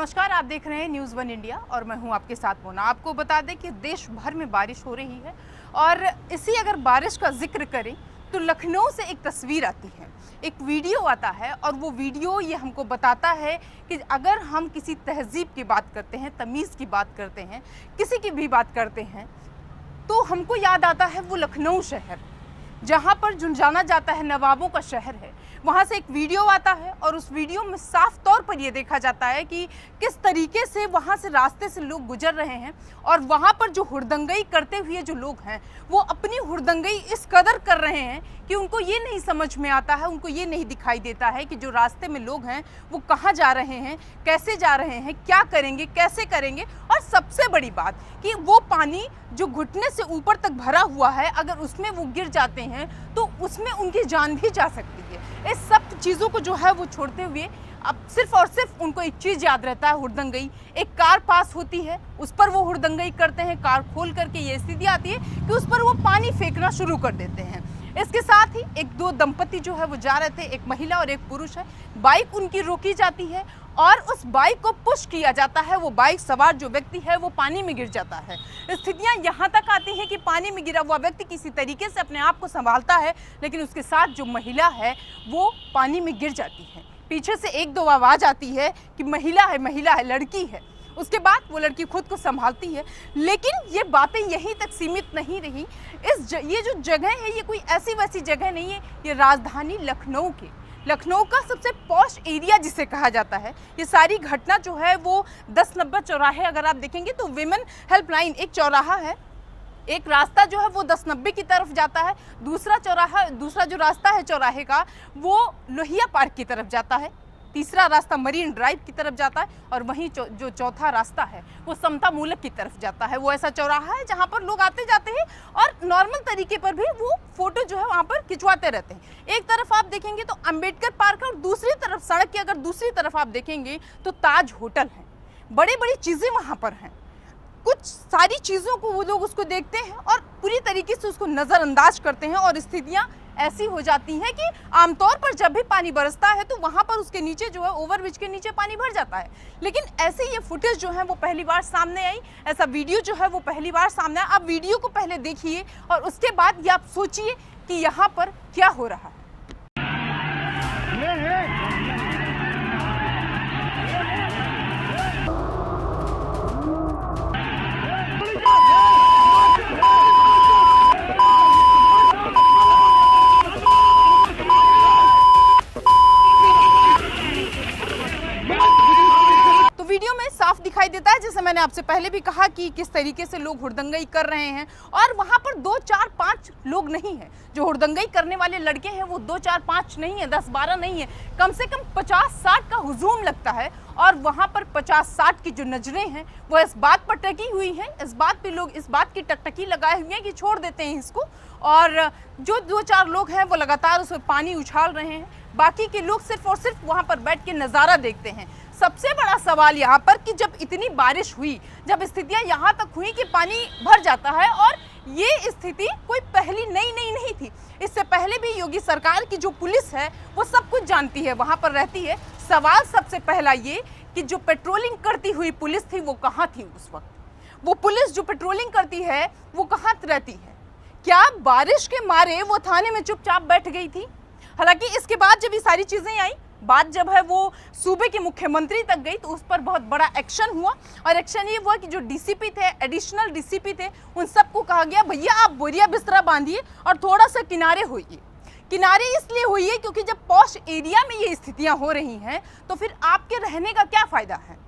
नमस्कार, आप देख रहे हैं न्यूज़ वन इंडिया और मैं हूं आपके साथ मोना। आपको बता दें कि देश भर में बारिश हो रही है और इसी अगर बारिश का जिक्र करें तो लखनऊ से एक तस्वीर आती है, एक वीडियो आता है और वो वीडियो ये हमको बताता है कि अगर हम किसी तहजीब की बात करते हैं, तमीज़ की बात करते हैं, किसी की भी बात करते हैं तो हमको याद आता है वो लखनऊ शहर, जहाँ पर जो जाना जाता है नवाबों का शहर है। वहाँ से एक वीडियो आता है और उस वीडियो में साफ तौर पर ये देखा जाता है कि किस तरीके से वहाँ से रास्ते से लोग गुजर रहे हैं और वहाँ पर जो हुड़दंगई करते हुए जो लोग हैं वो अपनी हुड़दंगई इस कदर कर रहे हैं कि उनको ये नहीं समझ में आता है, उनको ये नहीं दिखाई देता है कि जो रास्ते में लोग हैं वो कहाँ जा रहे हैं, कैसे जा रहे हैं, क्या करेंगे, कैसे करेंगे। और सबसे बड़ी बात कि वो पानी जो घुटने से ऊपर तक भरा हुआ है, अगर उसमें वो गिर जाते हैं तो उसमें उनकी जान भी जा सकती है। इस सब चीज़ों को जो है वो छोड़ते हुए अब सिर्फ और सिर्फ उनको एक चीज़ याद रहता है, हुड़दंगई। एक कार पास होती है, उस पर वो हुड़दंगई करते हैं, कार खोल करके ये स्थिति आती है कि उस पर वो पानी फेंकना शुरू कर देते हैं। इसके साथ ही एक दो दंपति जो है वो जा रहे थे, एक महिला और एक पुरुष है। बाइक उनकी रोकी जाती है और उस बाइक को पुश किया जाता है, वो बाइक सवार जो व्यक्ति है वो पानी में गिर जाता है। स्थितियां यहाँ तक आती हैं कि पानी में गिरा हुआ व्यक्ति किसी तरीके से अपने आप को संभालता है, लेकिन उसके साथ जो महिला है वो पानी में गिर जाती है। पीछे से एक दो आवाज़ आती है कि महिला है, लड़की है। उसके बाद वो लड़की खुद को संभालती है, लेकिन ये बातें यहीं तक सीमित नहीं रही। ये जो जगह है ये कोई ऐसी वैसी जगह नहीं है, ये राजधानी लखनऊ का सबसे पॉश एरिया जिसे कहा जाता है। ये सारी घटना जो है वो 10 नंबर चौराहे अगर आप देखेंगे तो विमेन हेल्पलाइन एक चौराहा है, एक रास्ता जो है वो 10-90 की तरफ जाता है, दूसरा जो रास्ता है चौराहे का वो लोहिया पार्क की तरफ जाता है, तीसरा रास्ता मरीन ड्राइव की तरफ जाता है और वहीं जो चौथा रास्ता है वो समता मूलक की तरफ जाता है। वो ऐसा चौराहा है जहाँ पर लोग आते जाते हैं और नॉर्मल तरीके पर भी वो फोटो जो है वहाँ पर खिंचवाते रहते हैं। एक तरफ आप देखेंगे तो अंबेडकर पार्क है और दूसरी तरफ सड़क की अगर दूसरी तरफ आप देखेंगे तो ताज होटल है। बड़ी बड़ी चीज़ें वहाँ पर हैं। कुछ सारी चीज़ों को वो लोग उसको देखते हैं और पूरी तरीके से उसको नज़रअंदाज करते हैं और स्थितियाँ ऐसी हो जाती हैं कि आमतौर पर जब भी पानी बरसता है तो वहाँ पर उसके नीचे जो है ओवरब्रिज के नीचे पानी भर जाता है। लेकिन ऐसे ये फुटेज जो है वो पहली बार सामने आई, ऐसा वीडियो जो है वो पहली बार सामने आया। आप वीडियो को पहले देखिए और उसके बाद ये आप सोचिए कि यहाँ पर क्या हो रहा है। वीडियो में साफ दिखाई देता है, जैसे मैंने आपसे पहले भी कहा कि किस तरीके से लोग हुड़दंगई कर रहे हैं और वहां पर 2, 4, 5 लोग नहीं हैं। जो हुड़दंगई करने वाले लड़के हैं वो 2, 4, 5 नहीं है, 10, 12 नहीं है, कम से कम 50-60 का हुजूम लगता है। और वहां पर 50-60 की जो नजरें हैं वो इस बात पर टकी हुई हैं, इस बात पे लोग इस बात की टकटकी लगाए हुए हैं कि छोड़ देते हैं इसको। और जो 2-4 लोग हैं वो लगातार उसमें पानी उछाल रहे हैं, बाकी के लोग सिर्फ और सिर्फ वहां पर बैठ के नज़ारा देखते हैं। सबसे बड़ा सवाल यहाँ पर कि जब इतनी बारिश हुई, जब स्थितियाँ यहाँ तक हुई कि पानी भर जाता है, और ये स्थिति कोई पहली नई नहीं थी। इससे पहले भी योगी सरकार की जो पुलिस है वो सब कुछ जानती है, वहाँ पर रहती है। सवाल सबसे पहला ये कि जो पेट्रोलिंग करती हुई पुलिस थी वो कहाँ थी उस वक्त? वो पुलिस जो पेट्रोलिंग करती है वो कहाँ रहती है? क्या बारिश के मारे वो थाने में चुपचाप बैठ गई थी? हालांकि इसके बाद जब ये सारी चीज़ें आई, बात जब है वो सूबे के मुख्यमंत्री तक गई तो उस पर बहुत बड़ा एक्शन हुआ। और एक्शन ये हुआ कि जो डीसीपी थे, एडिशनल डीसीपी थे, उन सबको कहा गया भैया आप बोरिया बिस्तरा बांधिए और थोड़ा सा किनारे होइए। किनारे इसलिए होइए क्योंकि जब पॉश एरिया में ये स्थितियां हो रही हैं तो फिर आपके रहने का क्या फ़ायदा है।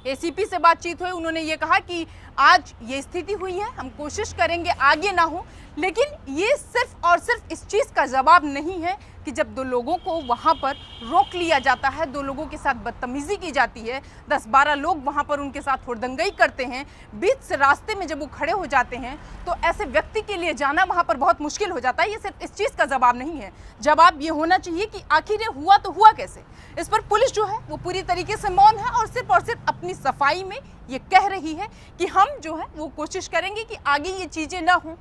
एसीपी से बातचीत हुई, उन्होंने ये कहा कि आज ये स्थिति हुई है, हम कोशिश करेंगे आगे ना हो, लेकिन ये सिर्फ और सिर्फ इस चीज़ का जवाब नहीं है कि जब 2 लोगों को वहाँ पर रोक लिया जाता है, 2 लोगों के साथ बदतमीज़ी की जाती है, 10-12 लोग वहाँ पर उनके साथ हुड़दंगई करते हैं, बीच से रास्ते में जब वो खड़े हो जाते हैं तो ऐसे व्यक्ति के लिए जाना वहाँ पर बहुत मुश्किल हो जाता है। ये सिर्फ इस चीज़ का जवाब नहीं है, जवाब ये होना चाहिए कि आखिर ये हुआ तो हुआ कैसे। इस पर पुलिस जो है वो पूरी तरीके से मौन है और सिर्फ अपनी सफाई में ये कह रही है कि हम जो है वो कोशिश करेंगे कि आगे ये चीज़ें ना हों।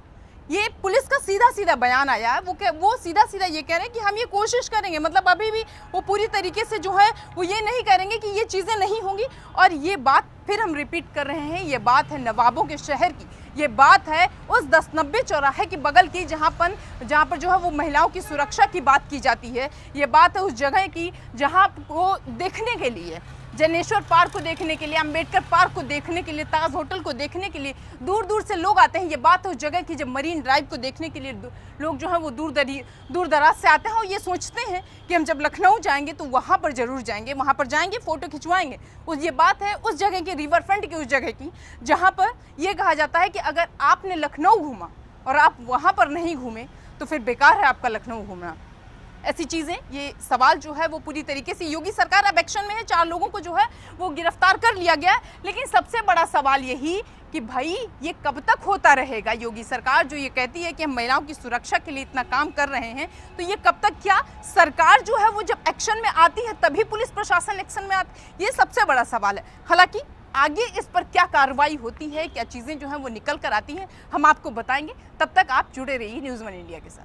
ये पुलिस का सीधा सीधा बयान आया है। वो सीधा सीधा ये कह रहे हैं कि हम ये कोशिश करेंगे, मतलब अभी भी वो पूरी तरीके से जो है वो ये नहीं करेंगे कि ये चीज़ें नहीं होंगी। और ये बात फिर हम रिपीट कर रहे हैं, ये बात है नवाबों के शहर की, ये बात है उस 1090 चौराहे के बगल की जहाँ पर जो है वो महिलाओं की सुरक्षा की बात की जाती है। ये बात है उस जगह की जहाँ को देखने के लिए, जनेश्वर पार्क को देखने के लिए, अंबेडकर पार्क को देखने के लिए, ताज होटल को देखने के लिए दूर दूर से लोग आते हैं। ये बात है उस जगह की जब मरीन ड्राइव को देखने के लिए लोग जो है वो दूर दराज से आते हैं और ये सोचते हैं कि हम जब लखनऊ जाएंगे तो वहाँ पर जरूर जाएंगे, वहाँ पर जाएंगे, फ़ोटो खिंचवाएंगे। ये बात है उस जगह की, रिवर फ्रंट की उस जगह की, जहाँ पर यह कहा जाता है कि अगर आपने लखनऊ घूमा और आप वहाँ पर नहीं घूमे तो फिर बेकार है आपका लखनऊ घूमना। ऐसी चीज़ें, ये सवाल जो है वो पूरी तरीके से योगी सरकार अब एक्शन में है। 4 लोगों को जो है वो गिरफ्तार कर लिया गया है। लेकिन सबसे बड़ा सवाल यही कि भाई ये कब तक होता रहेगा। योगी सरकार जो ये कहती है कि हम महिलाओं की सुरक्षा के लिए इतना काम कर रहे हैं, तो ये कब तक, क्या सरकार जो है वो जब एक्शन में आती है तभी पुलिस प्रशासन एक्शन में आती, ये सबसे बड़ा सवाल है। हालांकि आगे इस पर क्या कार्रवाई होती है, क्या चीज़ें जो हैं वो निकल कर आती हैं, हम आपको बताएंगे। तब तक आप जुड़े रहिए न्यूज़ 1 इंडिया के साथ।